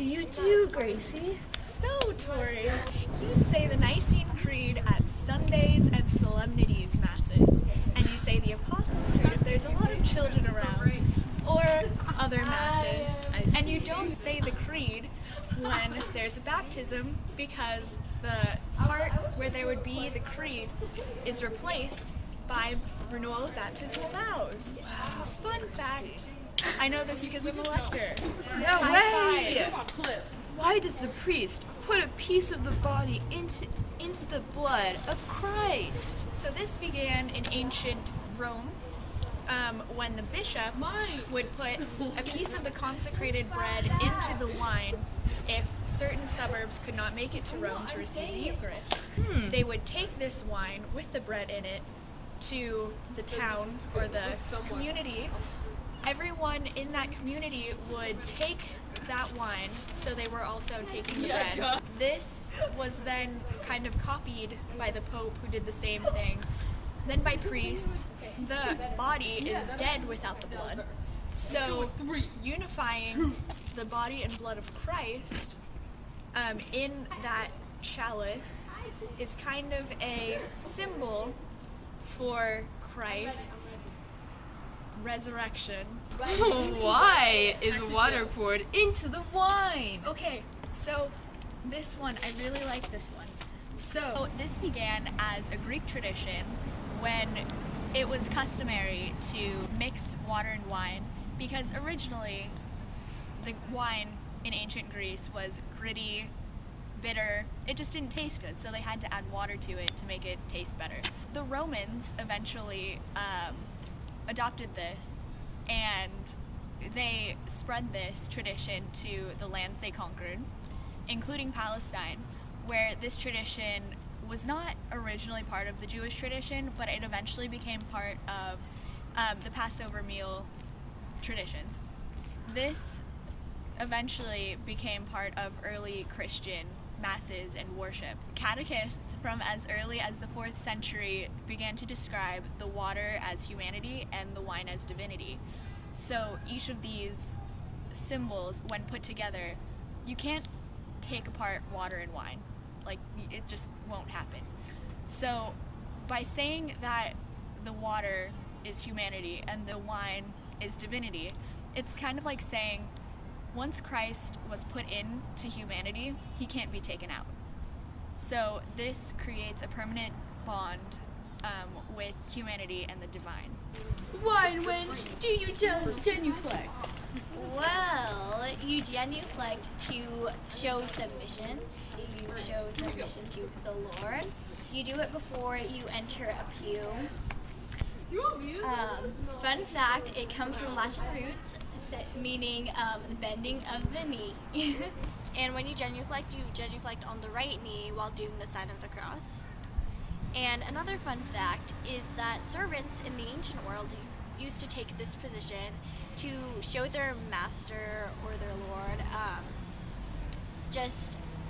you do, Gracie? So, Tori, you say the Nicene Creed at Sundays and Solemnities Masses, and you say the Apostles' Creed if there's a lot of children around, or other Masses, and you don't say the Creed when there's a baptism because the part where there would be the Creed is replaced by renewal of baptismal vows. Fun fact. I know this because I'm a lector. No High way! five. Why does the priest put a piece of the body into the blood of Christ? So this began in ancient Rome, when the bishop would put a piece of the consecrated bread into the wine if certain suburbs could not make it to Rome to receive the Eucharist. They would take this wine with the bread in it to the town or the community. Everyone in that community would take that wine, so they were also taking the bread. This was then kind of copied by the Pope, who did the same thing. Then by priests. The body is dead without the blood. So unifying the body and blood of Christ in that chalice is kind of a symbol for Christ's resurrection. Why is water poured into the wine? Okay, so this one, I really like this one. So this began as a Greek tradition when it was customary to mix water and wine, because originally the wine in ancient Greece was gritty, bitter. It just didn't taste good, so they had to add water to it to make it taste better. The Romans eventually adopted this, and they spread this tradition to the lands they conquered, including Palestine, where this tradition was not originally part of the Jewish tradition, but it eventually became part of the Passover meal traditions. This eventually became part of early Christian masses and worship. Catechists from as early as the 4th century began to describe the water as humanity and the wine as divinity. So each of these symbols, when put together, you can't take apart water and wine. Like, it just won't happen. So by saying that the water is humanity and the wine is divinity, it's kind of like saying once Christ was put into humanity, he can't be taken out. So this creates a permanent bond with humanity and the divine. Why and when do you genuflect? Well, you genuflect to show submission. You show submission to the Lord. You do it before you enter a pew. Fun fact, it comes from Latin roots, meaning the bending of the knee. And when you genuflect on the right knee while doing the sign of the cross. And another fun fact is that servants in the ancient world used to take this position to show their master or their lord,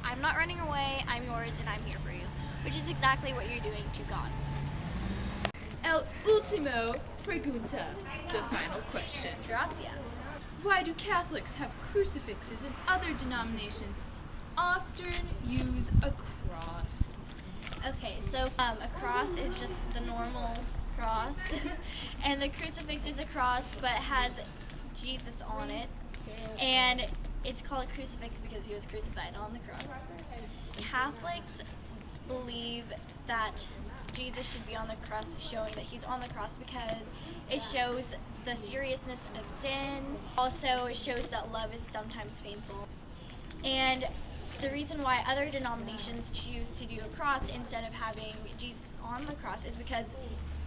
I'm not running away, I'm yours, and I'm here for you, which is exactly what you're doing to God. El último pregunta, the final question. Gracias. Why do Catholics have crucifixes and other denominations often use a cross? Okay, so a cross is just the normal cross, and the crucifix is a cross but has Jesus on it, and it's called a crucifix because he was crucified on the cross. Catholics believe that Jesus should be on the cross, showing that he's on the cross because it shows the seriousness of sin. Also, it shows that love is sometimes painful. And the reason why other denominations choose to do a cross instead of having Jesus on the cross is because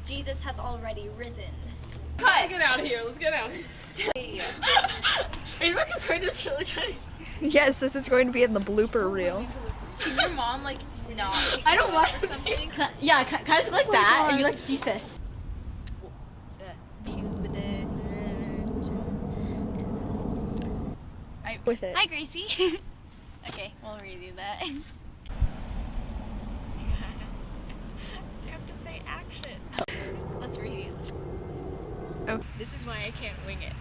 Jesus has already risen. Cut! Let's get out of here. Let's get out of here. Are you looking for this really trying? Yes, this is going to be in the blooper reel. Can your mom not? I don't want or something. Yeah, kind of just like that, and you like Jesus. With it. Hi, Gracie. Okay, we'll redo that. You have to say action. Let's redo. Oh. This is why I can't wing it.